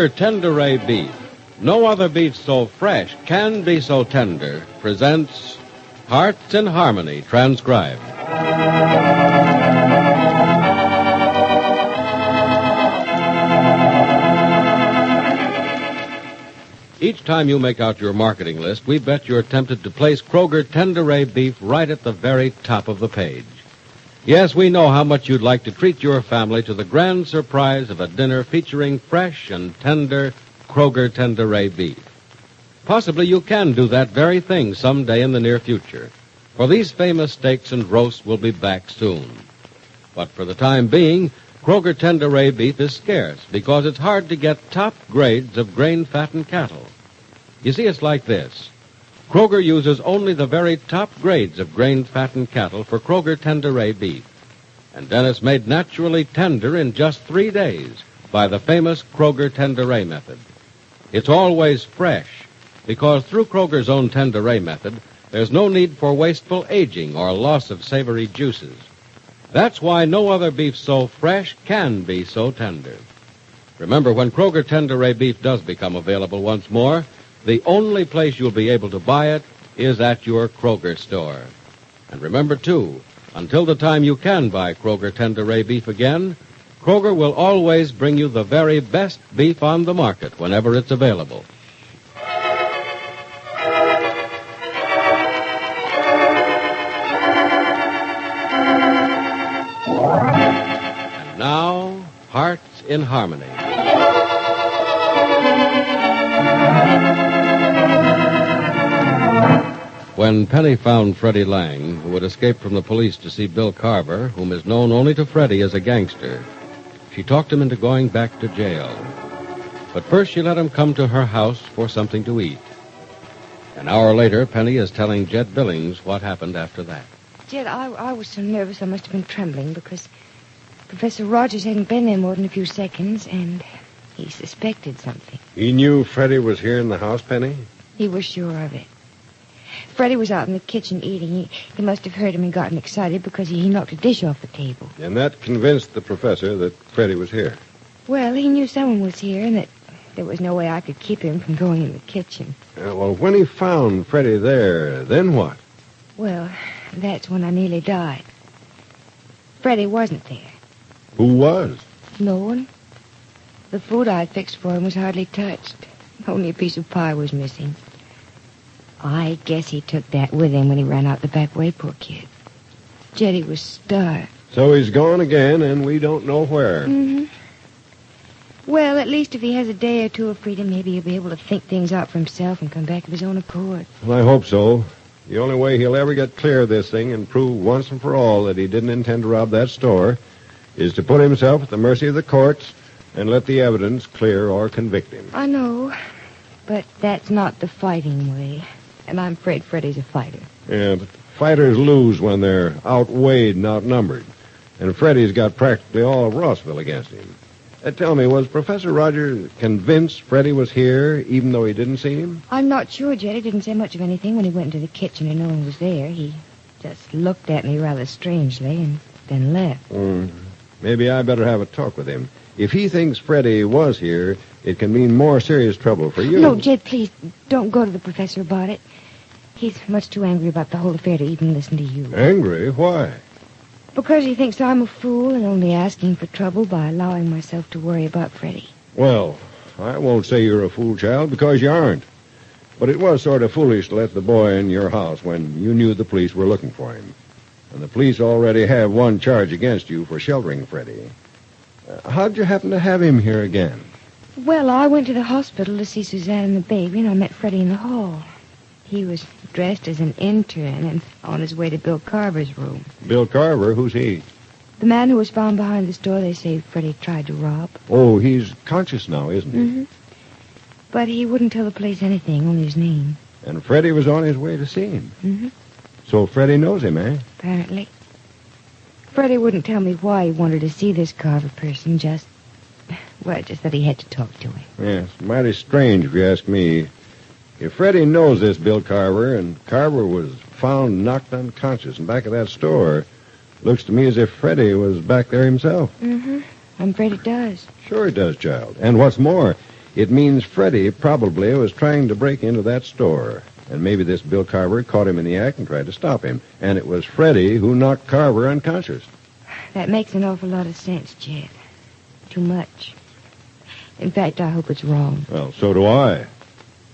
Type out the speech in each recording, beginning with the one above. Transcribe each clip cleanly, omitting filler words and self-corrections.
Kroger Tenderay Beef, no other beef so fresh can be so tender, presents Hearts in Harmony, transcribed. Each time you make out your marketing list, we bet you're tempted to place Kroger Tenderay Beef right at the very top of the page. Yes, we know how much you'd like to treat your family to the grand surprise of a dinner featuring fresh and tender Kroger Tenderay Beef. Possibly you can do that very thing someday in the near future, for these famous steaks and roasts will be back soon. But for the time being, Kroger Tenderay Beef is scarce because it's hard to get top grades of grain-fattened cattle. You see, it's like this. Kroger uses only the very top grades of grain-fattened cattle for Kroger Tenderay Beef. And then it's made naturally tender in just 3 days by the famous Kroger Tenderay method. It's always fresh because through Kroger's own Tenderay method, there's no need for wasteful aging or loss of savory juices. That's why no other beef so fresh can be so tender. Remember, when Kroger Tenderay Beef does become available once more, the only place you'll be able to buy it is at your Kroger store. And remember, too, until the time you can buy Kroger Tenderay Beef again, Kroger will always bring you the very best beef on the market whenever it's available. And now, Hearts in Harmony. When Penny found Freddie Lang, who had escaped from the police to see Bill Carver, whom is known only to Freddie as a gangster, she talked him into going back to jail. But first she let him come to her house for something to eat. An hour later, Penny is telling Jed Billings what happened after that. Jed, I was so nervous I must have been trembling because Professor Rogers hadn't been there more than a few seconds, and he suspected something. He knew Freddie was here in the house, Penny? He was sure of it. Freddie was out in the kitchen eating. He must have heard him and gotten excited because he knocked a dish off the table. And that convinced the professor that Freddie was here. Well, he knew someone was here and that there was no way I could keep him from going in the kitchen. Well, when he found Freddie there, then what? Well, that's when I nearly died. Freddie wasn't there. Who was? No one. The food I had fixed for him was hardly touched. Only a piece of pie was missing. I guess he took that with him when he ran out the back way, poor kid. Jetty was starved. So he's gone again, and we don't know where. Mm-hmm. Well, at least if he has a day or two of freedom, maybe he'll be able to think things out for himself and come back of his own accord. Well, I hope so. The only way he'll ever get clear of this thing and prove once and for all that he didn't intend to rob that store is to put himself at the mercy of the courts and let the evidence clear or convict him. I know, but that's not the fighting way. And I'm afraid Freddie's a fighter. Yeah, but fighters lose when they're outweighed and outnumbered. And Freddie's got practically all of Rossville against him. Tell me, was Professor Rogers convinced Freddie was here, even though he didn't see him? I'm not sure, Jed. He didn't say much of anything when he went into the kitchen and no one was there. He just looked at me rather strangely and then left. Maybe I better have a talk with him. If he thinks Freddie was here, it can mean more serious trouble for you. No, Jed, please, don't go to the professor about it. He's much too angry about the whole affair to even listen to you. Angry? Why? Because he thinks I'm a fool and only asking for trouble by allowing myself to worry about Freddie. Well, I won't say you're a fool, child, because you aren't. But it was sort of foolish to let the boy in your house when you knew the police were looking for him. And the police already have one charge against you for sheltering Freddie. How'd you happen to have him here again? Well, I went to the hospital to see Suzanne and the baby, and I met Freddie in the hall. He was dressed as an intern and on his way to Bill Carver's room. Bill Carver? Who's he? The man who was found behind the store they say Freddie tried to rob. Oh, he's conscious now, isn't he? Mm-hmm. But he wouldn't tell the police anything, only his name. And Freddie was on his way to see him. Mm-hmm. So Freddie knows him, eh? Apparently. Freddie wouldn't tell me why he wanted to see this Carver person, just that he had to talk to him. Yes, mighty strange if you ask me. If Freddie knows this Bill Carver, and Carver was found knocked unconscious in back of that store, looks to me as if Freddie was back there himself. Mm-hmm. I'm afraid it does. Sure it does, child. And what's more, It means Freddie probably was trying to break into that store. And maybe this Bill Carver caught him in the act and tried to stop him. And it was Freddie who knocked Carver unconscious. That makes an awful lot of sense, Jed. Too much. In fact, I hope it's wrong. Well, so do I.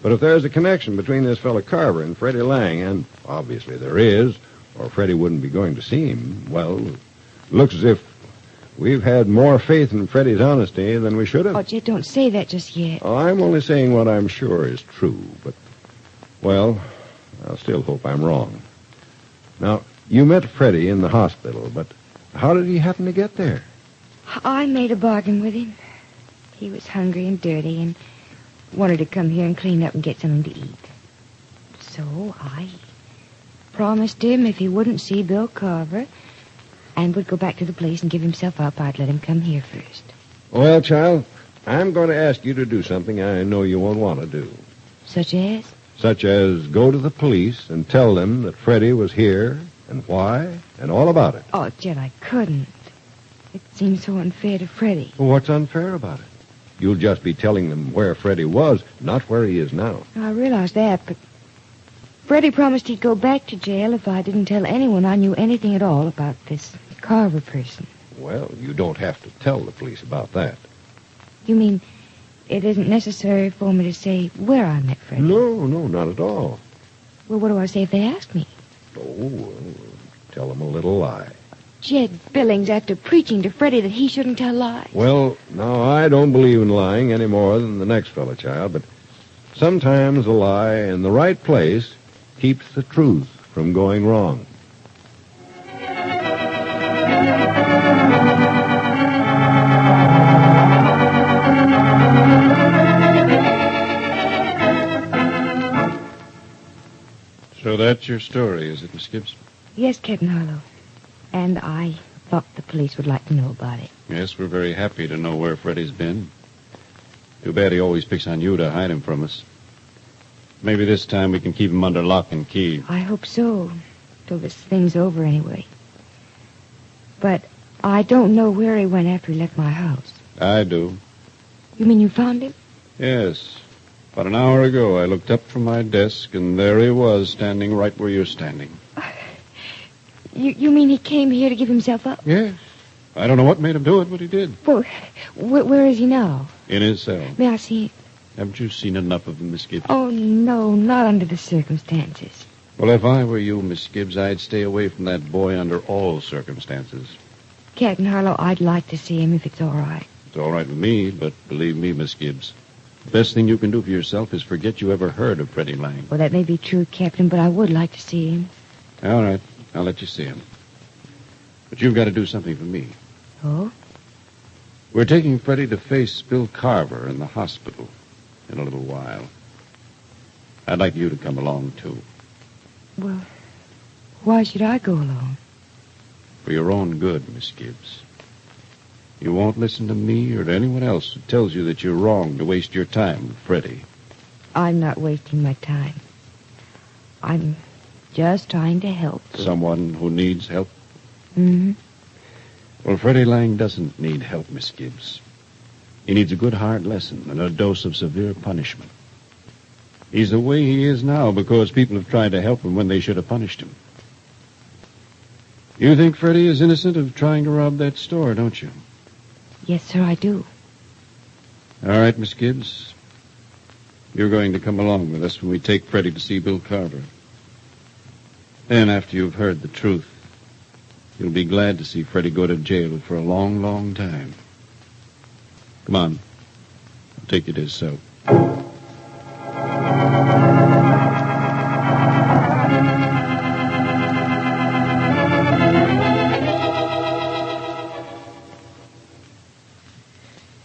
But if there's a connection between this fellow Carver and Freddie Lang, and obviously there is, or Freddie wouldn't be going to see him, well, looks as if we've had more faith in Freddie's honesty than we should have. Oh, Jed, don't say that just yet. Oh, I'm only saying what I'm sure is true, but, well, I still hope I'm wrong. Now, you met Freddie in the hospital, but how did he happen to get there? I made a bargain with him. He was hungry and dirty and wanted to come here and clean up and get something to eat. So I promised him if he wouldn't see Bill Carver and would go back to the place and give himself up, I'd let him come here first. Well, child, I'm going to ask you to do something I know you won't want to do. Such as? Such as go to the police and tell them that Freddie was here and why and all about it. Oh, Jed, I couldn't. It seems so unfair to Freddie. Well, what's unfair about it? You'll just be telling them where Freddie was, not where he is now. I realize that, but Freddie promised he'd go back to jail if I didn't tell anyone I knew anything at all about this Carver person. Well, you don't have to tell the police about that. You mean it isn't necessary for me to say where I met Freddie? No, not at all. Well, what do I say if they ask me? Oh, well, tell them a little lie. Jed Billings, after preaching to Freddie that he shouldn't tell lies. Well, now, I don't believe in lying any more than the next fellow, child, but sometimes a lie in the right place keeps the truth from going wrong. So that's your story, is it, Miss Gibbs? Yes, Captain Harlow. And I thought the police would like to know about it. Yes, we're very happy to know where Freddie's been. Too bad he always picks on you to hide him from us. Maybe this time we can keep him under lock and key. I hope so, till this thing's over anyway. But I don't know where he went after he left my house. I do. You mean you found him? Yes. About an hour ago, I looked up from my desk, and there he was, standing right where you're standing. You mean he came here to give himself up? Yes. I don't know what made him do it, but he did. Well, where is he now? In his cell. May I see him? Haven't you seen enough of him, Miss Gibbs? Oh, no, not under the circumstances. Well, if I were you, Miss Gibbs, I'd stay away from that boy under all circumstances. Captain Harlow, I'd like to see him if it's all right. It's all right with me, but believe me, Miss Gibbs, the best thing you can do for yourself is forget you ever heard of Freddie Lang. Well, that may be true, Captain, but I would like to see him. All right. I'll let you see him. But you've got to do something for me. Oh? We're taking Freddie to face Bill Carver in the hospital in a little while. I'd like you to come along, too. Well, why should I go along? For your own good, Miss Gibbs. You won't listen to me or to anyone else who tells you that you're wrong to waste your time with Freddie. I'm not wasting my time. I'm just trying to help. Someone who needs help? Mm-hmm. Well, Freddie Lang doesn't need help, Miss Gibbs. He needs a good hard lesson and a dose of severe punishment. He's the way he is now because people have tried to help him when they should have punished him. You think Freddie is innocent of trying to rob that store, don't you? Yes, sir, I do. All right, Miss Gibbs. You're going to come along with us when we take Freddie to see Bill Carver. Then, after you've heard the truth, you'll be glad to see Freddie go to jail for a long, long time. Come on. I'll take you to his cell.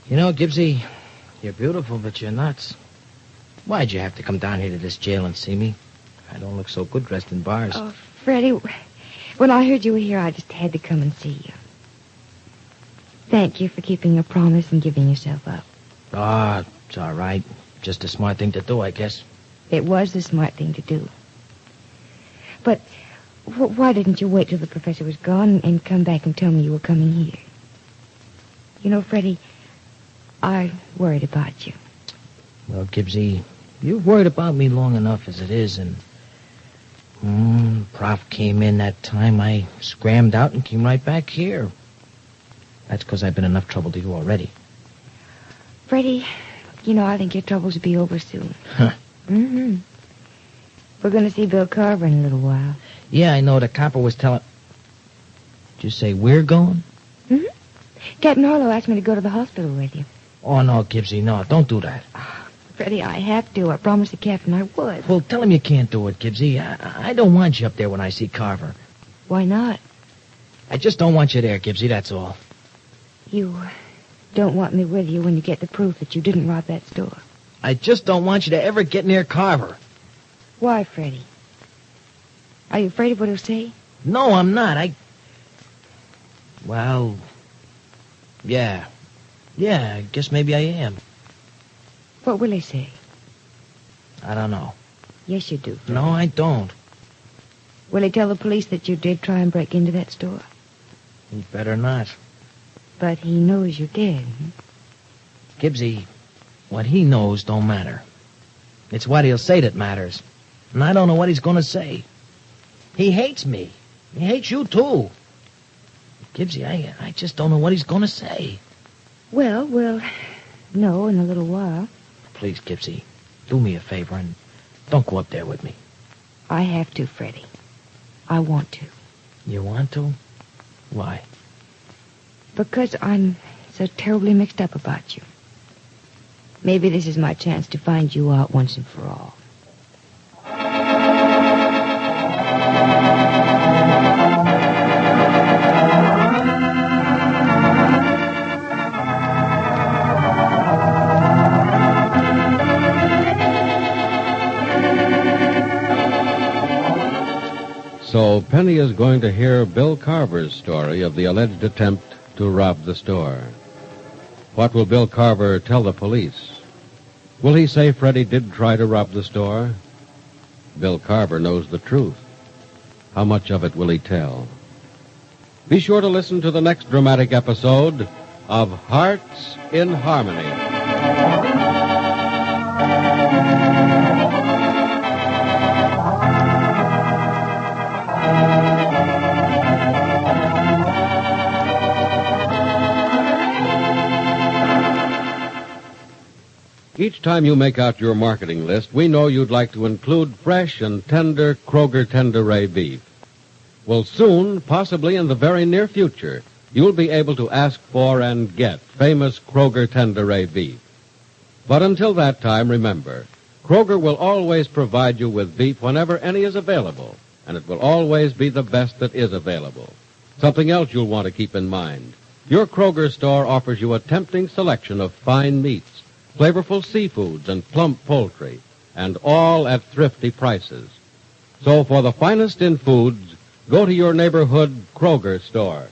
You know, Gibbsy, you're beautiful, but you're nuts. Why'd you have to come down here to this jail and see me? I don't look so good dressed in bars. Oh, Freddie, when I heard you were here, I just had to come and see you. Thank you for keeping your promise and giving yourself up. Ah, it's all right. Just a smart thing to do, I guess. It was the smart thing to do. But why didn't you wait till the professor was gone and come back and tell me you were coming here? You know, Freddie, I worried about you. Well, Gibbsy, you've worried about me long enough as it is, and... Prof came in that time. I scrammed out and came right back here. That's because I've been enough trouble to you already. Freddie, I think your troubles will be over soon. Huh. Mm-hmm. We're going to see Bill Carver in a little while. Yeah, I know. The copper was telling... Did you say we're going? Mm-hmm. Captain Harlow asked me to go to the hospital with you. Oh, no, Gibbsy, no. Don't do that. Freddie, I have to. I promised the captain I would. Well, tell him you can't do it, Gibbsy. I don't want you up there when I see Carver. Why not? I just don't want you there, Gibbsy, that's all. You don't want me with you when you get the proof that you didn't rob that store. I just don't want you to ever get near Carver. Why, Freddie? Are you afraid of what he'll say? No, I'm not. Well, yeah. Yeah, I guess maybe I am. What will he say? I don't know. Yes, you do, Freddie. No, I don't. Will he tell the police that you did try and break into that store? He better not. But he knows you did. Gibbsy, what he knows don't matter. It's what he'll say that matters. And I don't know what he's going to say. He hates me. He hates you, too. Gibbsy, I just don't know what he's going to say. Well, we'll know in a little while. Please, Gibbsy, do me a favor and don't go up there with me. I have to, Freddie. I want to. You want to? Why? Because I'm so terribly mixed up about you. Maybe this is my chance to find you out once and for all. So Penny is going to hear Bill Carver's story of the alleged attempt to rob the store. What will Bill Carver tell the police? Will he say Freddie did try to rob the store? Bill Carver knows the truth. How much of it will he tell? Be sure to listen to the next dramatic episode of Hearts in Harmony. Each time you make out your marketing list, we know you'd like to include fresh and tender Kroger Tenderay beef. Well, soon, possibly in the very near future, you'll be able to ask for and get famous Kroger Tenderay beef. But until that time, remember, Kroger will always provide you with beef whenever any is available, and it will always be the best that is available. Something else you'll want to keep in mind. Your Kroger store offers you a tempting selection of fine meats, flavorful seafoods, and plump poultry, and all at thrifty prices. So for the finest in foods, go to your neighborhood Kroger store.